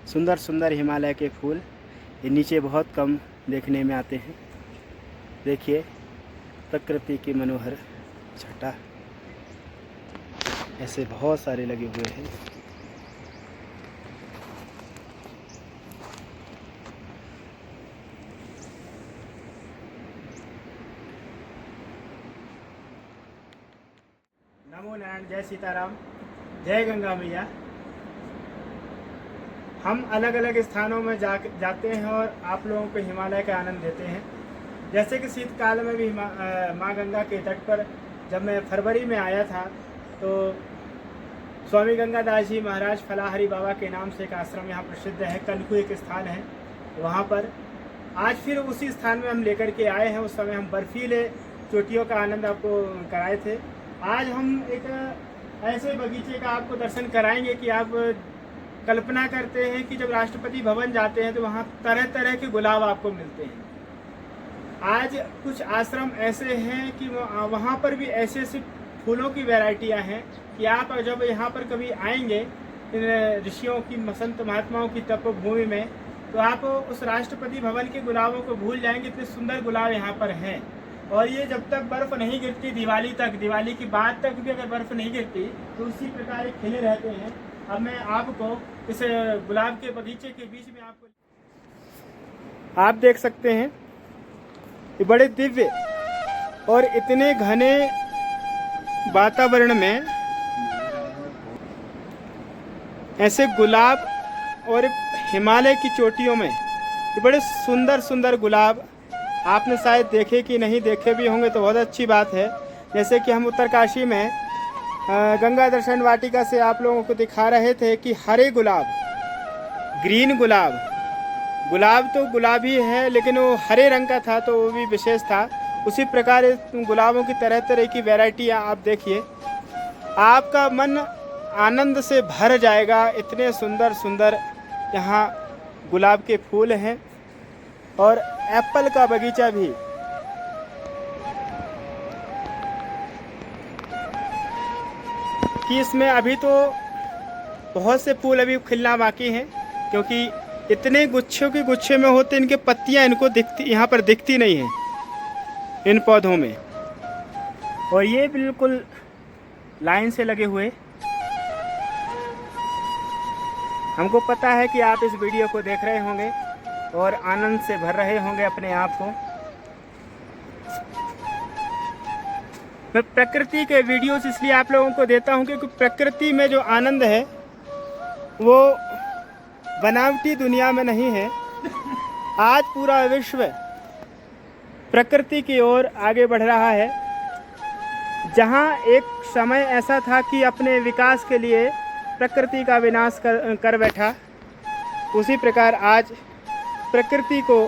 सुंदर सुंदर हिमालय के फूल ये नीचे बहुत कम देखने में आते हैं। देखिए प्रकृति की मनोहर छटा ऐसे बहुत सारे लगे हुए हैं। नमो नारायण, जय सीताराम, जय गंगा मैया। हम अलग अलग स्थानों में जाते हैं और आप लोगों को हिमालय का आनंद देते हैं। जैसे कि शीतकाल में भी माँ गंगा के तट पर जब मैं फरवरी में आया था तो स्वामी गंगादास जी महाराज फलाहारी बाबा के नाम से एक आश्रम यहाँ प्रसिद्ध है, कलकू एक स्थान है वहाँ पर। आज फिर उसी स्थान में हम लेकर के आए हैं। उस समय हम बर्फीले चोटियों का आनंद आपको कराए थे। आज हम एक ऐसे बगीचे का आपको दर्शन कराएंगे कि आप कल्पना करते हैं कि जब राष्ट्रपति भवन जाते हैं तो वहाँ तरह तरह के गुलाब आपको मिलते हैं। आज कुछ आश्रम ऐसे हैं कि वहाँ पर भी ऐसे ऐसे फूलों की वैरायटियाँ हैं कि आप जब यहाँ पर कभी आएंगे इन ऋषियों की संत महात्माओं की तपोभूमि में तो आप उस राष्ट्रपति भवन के गुलाबों को भूल जाएंगे। इतने सुंदर गुलाब यहाँ पर हैं। और ये जब तक बर्फ़ नहीं गिरती दिवाली तक, दिवाली की बाद तक भी अगर बर्फ़ नहीं गिरती तो उसी प्रकार ये खिले रहते हैं। अब मैं आपको इस गुलाब के बगीचे के बीच में आप देख सकते हैं ये बड़े दिव्य और इतने घने वातावरण में ऐसे गुलाब और हिमालय की चोटियों में ये बड़े सुंदर सुंदर गुलाब आपने शायद देखे कि नहीं देखे भी होंगे तो बहुत अच्छी बात है। जैसे कि हम उत्तरकाशी में गंगा दर्शन वाटिका से आप लोगों को दिखा रहे थे कि हरे गुलाब, ग्रीन गुलाब, गुलाब तो गुलाब ही है लेकिन वो हरे रंग का था तो वो भी विशेष था। उसी प्रकार गुलाबों की तरह तरह की वैरायटियाँ आप देखिए, आपका मन आनंद से भर जाएगा। इतने सुंदर सुंदर यहाँ गुलाब के फूल हैं और एप्पल का बगीचा भी। कि इसमें अभी तो बहुत से फूल अभी खिलना बाकी हैं क्योंकि इतने गुच्छों के गुच्छे में होते इनके पत्तियां इनको दिखती, यहाँ पर दिखती नहीं हैं इन पौधों में। और ये बिल्कुल लाइन से लगे हुए। हमको पता है कि आप इस वीडियो को देख रहे होंगे और आनंद से भर रहे होंगे अपने आप को। मैं प्रकृति के वीडियोस इसलिए आप लोगों को देता हूं क्योंकि प्रकृति में जो आनंद है वो बनावटी दुनिया में नहीं है। आज पूरा विश्व प्रकृति की ओर आगे बढ़ रहा है। जहां एक समय ऐसा था कि अपने विकास के लिए प्रकृति का विनाश कर बैठा, उसी प्रकार आज प्रकृति को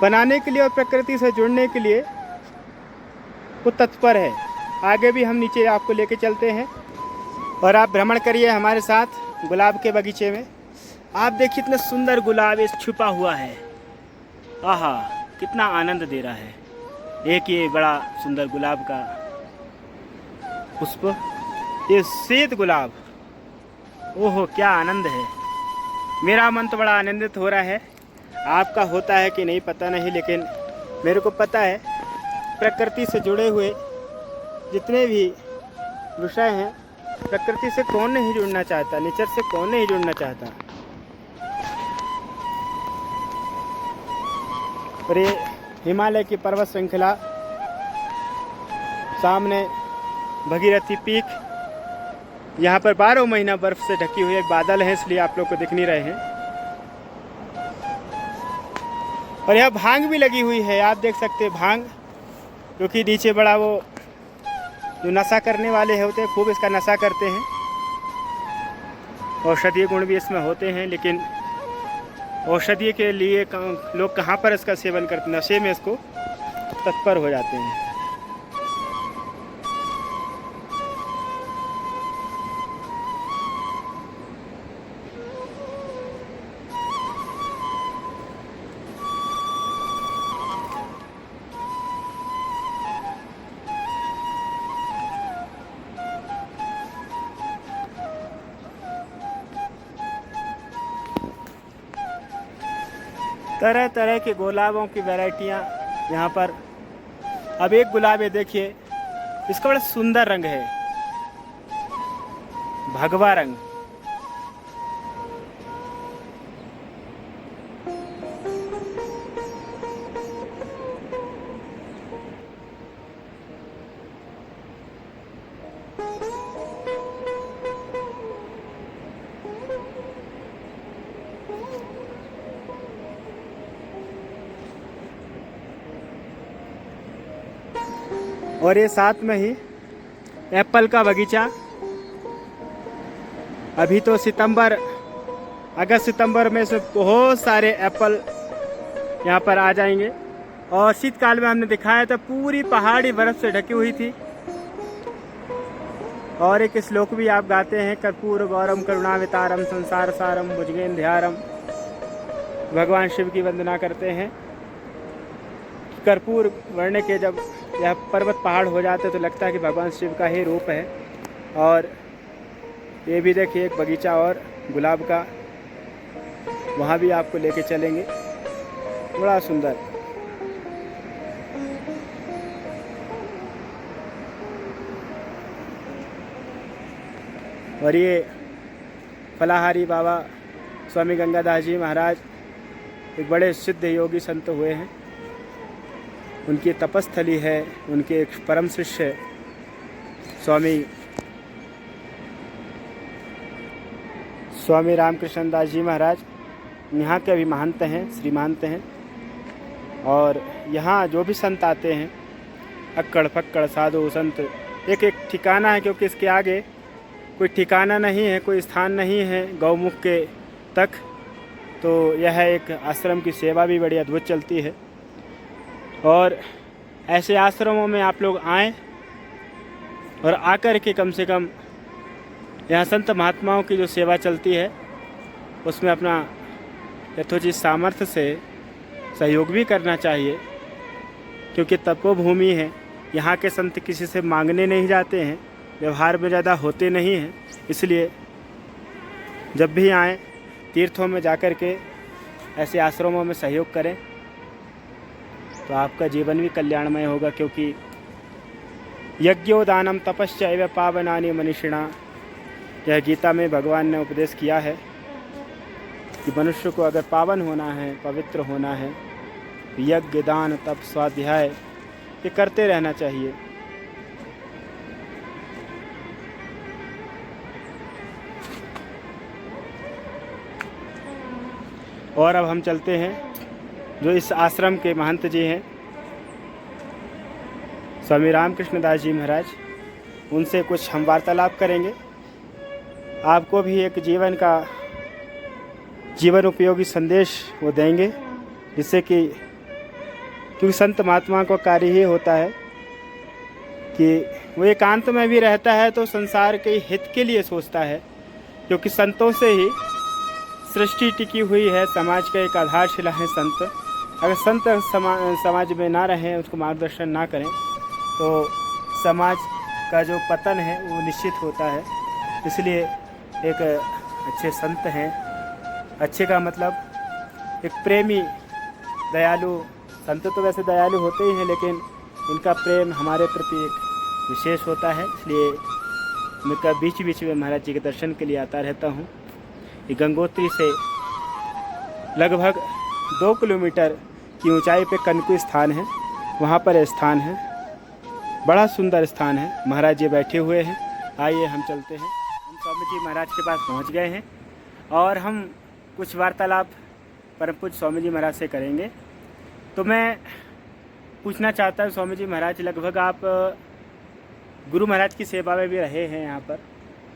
बनाने के लिए और प्रकृति से जुड़ने के लिए वो तत्पर है। आगे भी हम नीचे आपको लेके चलते हैं और आप भ्रमण करिए हमारे साथ गुलाब के बगीचे में। आप देखिए इतना सुंदर गुलाब इस छुपा हुआ है। आहा, कितना आनंद दे रहा है। एक ये बड़ा सुंदर गुलाब का पुष्प, ये श्वेत गुलाब, ओहो क्या आनंद है। मेरा मन तो बड़ा आनंदित हो रहा है। आपका होता है कि नहीं पता नहीं, लेकिन मेरे को पता है प्रकृति से जुड़े हुए जितने भी विषय हैं, प्रकृति से कौन नहीं जुड़ना चाहता, नेचर से कौन नहीं जुड़ना चाहता। और ये हिमालय की पर्वत श्रृंखला, सामने भगीरथी पीक, यहाँ पर 12 महीना बर्फ से ढकी हुई एक बादल है इसलिए आप लोग को दिख नहीं रहे हैं। और यहाँ भांग भी लगी हुई है, आप देख सकते हैं भांग, क्योंकि नीचे बड़ा वो जो नशा करने वाले होते हैं खूब इसका नशा करते हैं। औषधीय गुण भी इसमें होते हैं, लेकिन औषधि के लिए लोग कहाँ पर इसका सेवन करते, नशे में इसको तत्पर हो जाते हैं। तरह तरह के गुलाबों की वैरायटियाँ यहाँ पर। अब एक गुलाब है, देखिए इसका बड़ा सुंदर रंग है, भगवा रंग। और ये साथ में ही एप्पल का बगीचा। अभी तो अगस्त सितंबर में से बहुत सारे एप्पल यहाँ पर आ जाएंगे। और शीतकाल में हमने दिखाया था पूरी पहाड़ी बर्फ से ढकी हुई थी। और एक श्लोक भी आप गाते हैं, कर्पूर गौरम करुणावितारम संसार सारम भुजगेंध्यारम। भगवान शिव की वंदना करते हैं। कर्पूर बढ़ने के जब यह पर्वत पहाड़ हो जाते तो लगता है कि भगवान शिव का ही रूप है। और ये भी देखिए एक बगीचा और गुलाब का, वहाँ भी आपको लेके चलेंगे, बड़ा सुंदर। और ये फलाहारी बाबा स्वामी गंगादास जी महाराज एक बड़े सिद्ध योगी संत हुए हैं। उनकी तपस्थली है, उनके एक परम शिष्य स्वामी रामकृष्ण दास जी महाराज यहाँ के भी महंत हैं, श्री महंत हैं। और यहाँ जो भी संत आते हैं, अक्कड़ फक्कड़ साधु संत, एक एक ठिकाना है, क्योंकि इसके आगे कोई ठिकाना नहीं है, कोई स्थान नहीं है गौमुख के तक। तो यह एक आश्रम की सेवा भी बड़ी अद्भुत चलती है। और ऐसे आश्रमों में आप लोग आएँ और आकर के कम से कम यहाँ संत महात्माओं की जो सेवा चलती है उसमें अपना यथोचित सामर्थ्य से सहयोग भी करना चाहिए, क्योंकि तपोभूमि है। यहाँ के संत किसी से मांगने नहीं जाते हैं, व्यवहार में ज़्यादा होते नहीं हैं। इसलिए जब भी आएँ तीर्थों में जाकर के ऐसे आश्रमों में सहयोग करें तो आपका जीवन भी कल्याणमय होगा। क्योंकि यज्ञोदानम तपश्चैव पावनानि मनीषिणा, यह गीता में भगवान ने उपदेश किया है कि मनुष्य को अगर पावन होना है, पवित्र होना है, यज्ञ दान तप स्वाध्याय ये करते रहना चाहिए। और अब हम चलते हैं, जो इस आश्रम के महंत जी हैं स्वामी रामकृष्ण दास जी महाराज, उनसे कुछ हम वार्तालाप करेंगे। आपको भी एक जीवन उपयोगी संदेश वो देंगे, जिससे कि क्योंकि संत महात्मा का कार्य ही होता है कि वो एकांत में भी रहता है तो संसार के हित के लिए सोचता है। क्योंकि संतों से ही सृष्टि टिकी हुई है, समाज का एक आधारशिला है संत। अगर संत समाज में ना रहें, उसको मार्गदर्शन ना करें तो समाज का जो पतन है वो निश्चित होता है। इसलिए एक अच्छे संत हैं, अच्छे का मतलब एक प्रेमी दयालु, संत तो वैसे दयालु होते ही हैं, लेकिन उनका प्रेम हमारे प्रति एक विशेष होता है। इसलिए मैं बीच बीच में महाराज जी के दर्शन के लिए आता रहता हूँ। ये गंगोत्री से लगभग 2 किलोमीटर की ऊंचाई पे कनकू स्थान है, वहाँ पर स्थान है, बड़ा सुंदर स्थान है। महाराज जी बैठे हुए हैं, आइए हम चलते हैं। हम स्वामी जी महाराज के पास पहुँच गए हैं और हम कुछ वार्तालाप परम पूज्य स्वामी जी महाराज से करेंगे। तो मैं पूछना चाहता हूँ, स्वामी जी महाराज लगभग आप गुरु महाराज की सेवा में भी रहे हैं यहाँ पर,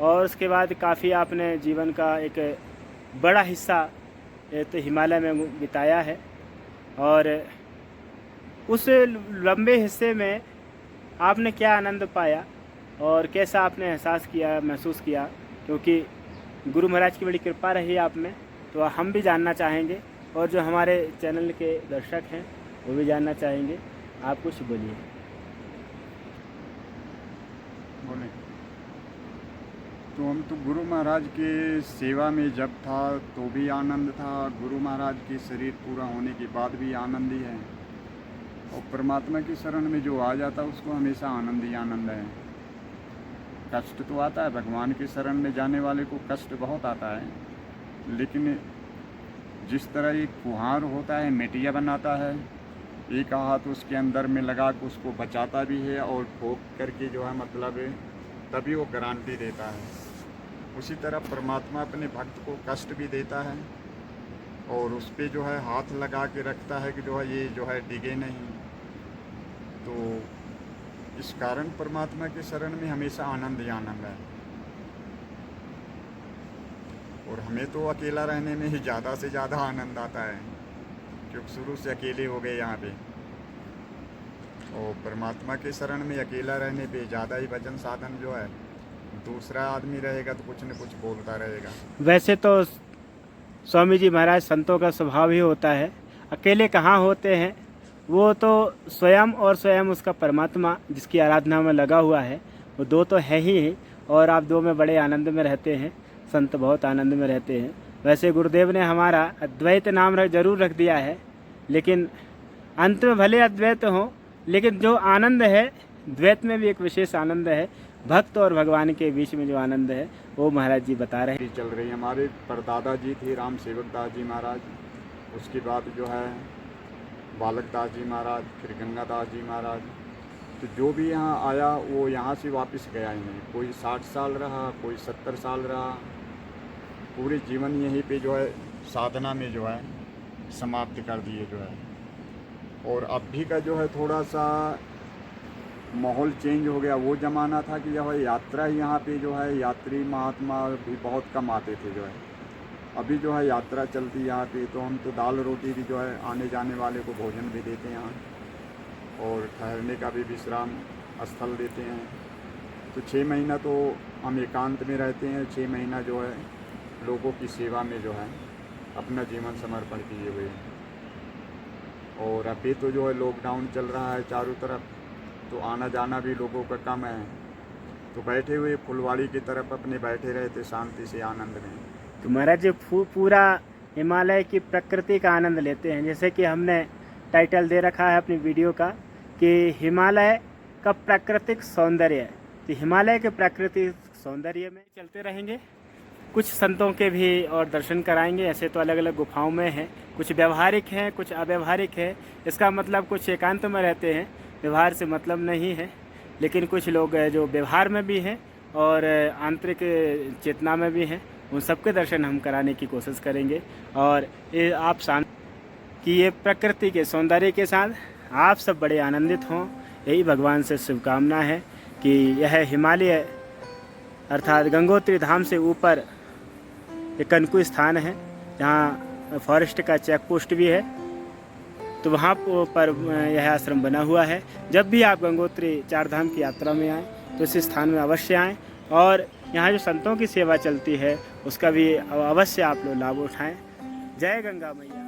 और उसके बाद काफ़ी आपने जीवन का एक बड़ा हिस्सा तो हिमालय में बिताया है। और उस लंबे हिस्से में आपने क्या आनंद पाया और कैसा आपने एहसास किया, महसूस किया? क्योंकि गुरु महाराज की बड़ी कृपा रही आप में, तो हम भी जानना चाहेंगे और जो हमारे चैनल के दर्शक हैं वो भी जानना चाहेंगे। आप कुछ बोलिए। तो हम तो गुरु महाराज के सेवा में जब था तो भी आनंद था, गुरु महाराज की शरीर पूरा होने के बाद भी आनंद ही है, और परमात्मा की शरण में जो आ जाता है उसको हमेशा आनंद ही आनंद है। कष्ट तो आता है, भगवान की शरण में जाने वाले को कष्ट बहुत आता है, लेकिन जिस तरह एक कुम्हार होता है, मिट्टिया बनाता है, एक हाथ उसके अंदर में लगा के उसको बचाता भी है और ठोक करके जो है मतलब तभी वो गारंटी देता है। उसी तरह परमात्मा अपने भक्त को कष्ट भी देता है और उस पर जो है हाथ लगा के रखता है कि जो है ये जो है डिगे नहीं। तो इस कारण परमात्मा के शरण में हमेशा आनंद ही आनंद है। और हमें तो अकेला रहने में ही ज़्यादा से ज़्यादा आनंद आता है, क्योंकि शुरू से अकेले हो गए यहाँ पे, और परमात्मा के शरण में अकेला रहने पे ज़्यादा ही भजन साधन जो है, दूसरा आदमी रहेगा तो कुछ न कुछ बोलता रहेगा। वैसे तो स्वामी जी महाराज संतों का स्वभाव ही होता है, अकेले कहाँ होते हैं, वो तो स्वयं और स्वयं उसका परमात्मा जिसकी आराधना में लगा हुआ है, वो दो तो है ही, और आप दो में बड़े आनंद में रहते हैं, संत बहुत आनंद में रहते हैं। वैसे गुरुदेव ने हमारा अद्वैत नाम जरूर रख दिया है, लेकिन अंत में भले अद्वैत हो, लेकिन जो आनंद है द्वैत में भी एक विशेष आनंद है। भक्त और भगवान के बीच में जो आनंद है वो महाराज जी बता रहे हैं। चल रही हमारे परदादा जी थे राम सेवक दास जी महाराज, उसके बाद जो है बालक दास जी महाराज, फिर गंगा दास जी महाराज। तो जो भी यहाँ आया वो यहाँ से वापस गया ही नहीं। कोई 60 साल रहा, कोई 70 साल रहा, पूरे जीवन यहीं पे जो है साधना में जो है समाप्त कर दिए जो है। और अब भी का जो है थोड़ा सा माहौल चेंज हो गया। वो ज़माना था कि जो है यात्रा यहाँ पे जो है यात्री महात्मा भी बहुत कम आते थे जो है। अभी जो है यात्रा चलती यहाँ पे, तो हम तो दाल रोटी भी जो है आने जाने वाले को भोजन भी देते हैं यहाँ, और ठहरने का भी विश्राम स्थल देते हैं। तो 6 महीना तो हम एकांत में रहते हैं, 6 महीना जो है लोगों की सेवा में जो है अपना जीवन समर्पण किए हुए हैं। और अभी तो जो है लॉकडाउन चल रहा है चारों तरफ, तो आना जाना भी लोगों का कम है, तो बैठे हुए फुलवाड़ी की तरफ अपने बैठे रहते शांति से आनंद में। तो महाराज जी पूरा हिमालय की प्रकृति का आनंद लेते हैं। जैसे कि हमने टाइटल दे रखा है अपनी वीडियो का कि हिमालय का प्राकृतिक सौंदर्य। तो हिमालय के प्राकृतिक सौंदर्य में चलते रहेंगे, कुछ संतों के भी और दर्शन कराएंगे। ऐसे तो अलग अलग गुफाओं में हैं, कुछ व्यवहारिक हैं, कुछ अव्यवहारिक है। इसका मतलब कुछ एकांत में रहते हैं, व्यवहार से मतलब नहीं है, लेकिन कुछ लोग जो व्यवहार में भी हैं और आंतरिक चेतना में भी हैं, उन सबके दर्शन हम कराने की कोशिश करेंगे। और ये आप शांत कि ये प्रकृति के सौंदर्य के साथ आप सब बड़े आनंदित हों, यही भगवान से शुभकामना है कि यह हिमालय अर्थात गंगोत्री धाम से ऊपर एक कनकु स्थान है जहाँ फॉरेस्ट का चेक पोस्ट भी है। तो वहाँ पर यह आश्रम बना हुआ है। जब भी आप गंगोत्री 4 धाम की यात्रा में आएँ तो इस स्थान में अवश्य आएँ, और यहाँ जो संतों की सेवा चलती है उसका भी अवश्य आप लोग लाभ उठाएं। जय गंगा मैया।